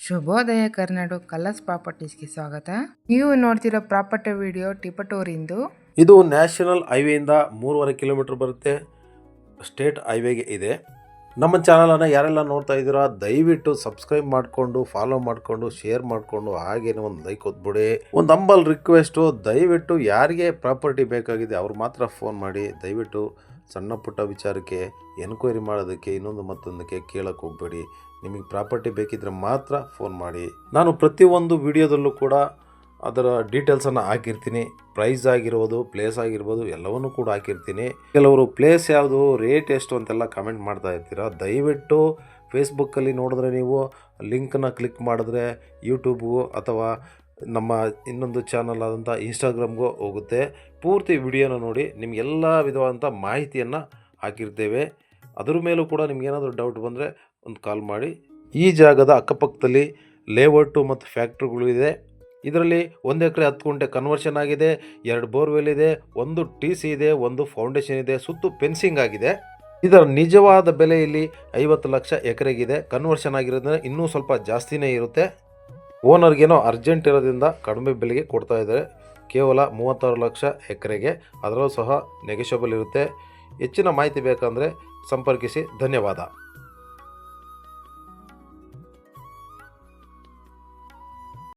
ಶುಭೋದಯ ಕರ್ನಾಟಕ ಕಲರ್ಸ್ ಪ್ರಾಪರ್ಟೀಸ್ಗೆ ಸ್ವಾಗತ. ನೀವು ನೋಡ್ತಿರೋ ಪ್ರಾಪರ್ಟಿ ವಿಡಿಯೋ ಟಿಪಟೂರಿಂದು. ಇದು ನ್ಯಾಷನಲ್ ಹೈವೇಯಿಂದ 3.5 ಕಿಲೋಮೀಟರ್ ಬರುತ್ತೆ. ಸ್ಟೇಟ್ ಹೈವೇಗೆ ಇದೆ. ನಮ್ಮ ಚಾನಲನ್ನು ಯಾರೆಲ್ಲ ನೋಡ್ತಾ ಇದ್ದೀರಾ ದಯವಿಟ್ಟು ಸಬ್ಸ್ಕ್ರೈಬ್ ಮಾಡಿಕೊಂಡು ಫಾಲೋ ಮಾಡಿಕೊಂಡು ಶೇರ್ ಮಾಡಿಕೊಂಡು ಹಾಗೇನೆ ಒಂದು ಲೈಕ್ ಒತ್ಬಿಡಿ. ಒಂದು ಹಂಬಲ್ ರಿಕ್ವೆಸ್ಟು, ದಯವಿಟ್ಟು ಯಾರಿಗೆ ಪ್ರಾಪರ್ಟಿ ಬೇಕಾಗಿದೆ ಅವ್ರು ಮಾತ್ರ ಫೋನ್ ಮಾಡಿ. ದಯವಿಟ್ಟು ಸಣ್ಣ ಪುಟ್ಟ ವಿಚಾರಕ್ಕೆ ಎನ್ಕ್ವೈರಿ ಮಾಡೋದಕ್ಕೆ ಇನ್ನೊಂದು ಮತ್ತೊಂದಕ್ಕೆ ಕೇಳಕ್ಕೆ ಹೋಗಬೇಡಿ. ನಿಮಗೆ ಪ್ರಾಪರ್ಟಿ ಬೇಕಿದ್ರೆ ಮಾತ್ರ ಫೋನ್ ಮಾಡಿ. ನಾನು ಪ್ರತಿಯೊಂದು ವಿಡಿಯೋದಲ್ಲೂ ಕೂಡ ಅದರ ಡೀಟೇಲ್ಸನ್ನು ಹಾಕಿರ್ತೀನಿ. ಪ್ರೈಸ್ ಆಗಿರ್ಬೋದು, ಪ್ಲೇಸ್ ಆಗಿರ್ಬೋದು, ಎಲ್ಲವನ್ನೂ ಕೂಡ ಹಾಕಿರ್ತೀನಿ. ಕೆಲವರು ಪ್ಲೇಸ್ ಯಾವುದು, ರೇಟ್ ಎಷ್ಟು ಅಂತೆಲ್ಲ ಕಮೆಂಟ್ ಮಾಡ್ತಾ ಇರ್ತೀರ. ದಯವಿಟ್ಟು ಫೇಸ್ಬುಕ್ಕಲ್ಲಿ ನೋಡಿದ್ರೆ ನೀವು ಲಿಂಕನ್ನು ಕ್ಲಿಕ್ ಮಾಡಿದ್ರೆ ಯೂಟ್ಯೂಬ್ಗೂ ಅಥವಾ ನಮ್ಮ ಇನ್ನೊಂದು ಚಾನಲ್ ಆದಂಥ ಇನ್ಸ್ಟಾಗ್ರಾಮ್ಗೂ ಹೋಗುತ್ತೆ. ಪೂರ್ತಿ ವಿಡಿಯೋನ ನೋಡಿ, ನಿಮಗೆಲ್ಲ ವಿಧವಾದಂಥ ಮಾಹಿತಿಯನ್ನು ಹಾಕಿರ್ತೇವೆ. ಅದ್ರ ಮೇಲೂ ಕೂಡ ನಿಮಗೇನಾದರೂ ಡೌಟ್ ಬಂದರೆ ಒಂದು ಕಾಲ್ ಮಾಡಿ. ಈ ಜಾಗದ ಅಕ್ಕಪಕ್ಕದಲ್ಲಿ ಲೇಔಟು ಮತ್ತು ಫ್ಯಾಕ್ಟ್ರಿಗಳು ಇದೆ. ಇದರಲ್ಲಿ 1 ಎಕರೆ 10 ಗುಂಟೆ ಕನ್ವರ್ಷನ್ ಆಗಿದೆ, 2 ಬೋರ್ವೆಲ್ ಇದೆ, 1 TC ಇದೆ, 1 ಫೌಂಡೇಶನ್ ಇದೆ, ಸುತ್ತು ಫೆನ್ಸಿಂಗ್ ಆಗಿದೆ. ಇದರ ನಿಜವಾದ ಬೆಲೆ ಇಲ್ಲಿ 50 ಲಕ್ಷ ಎಕರೆಗಿದೆ. ಕನ್ವರ್ಷನ್ ಆಗಿರೋದ್ರಿಂದ ಇನ್ನೂ ಸ್ವಲ್ಪ ಜಾಸ್ತಿನೇ ಇರುತ್ತೆ. ಓನರ್ಗೇನೋ ಅರ್ಜೆಂಟ್ ಇರೋದ್ರಿಂದ ಕಡಿಮೆ ಬೆಲೆಗೆ ಕೊಡ್ತಾ ಇದ್ದಾರೆ. ಕೇವಲ 36 ಲಕ್ಷ ಎಕರೆಗೆ. ಅದರಲ್ಲೂ ಸಹ ನೆಗೋಷಿಯಬಲ್ ಇರುತ್ತೆ. ಹೆಚ್ಚಿನ ಮಾಹಿತಿ ಬೇಕಂದರೆ ಸಂಪರ್ಕಿಸಿ. ಧನ್ಯವಾದ.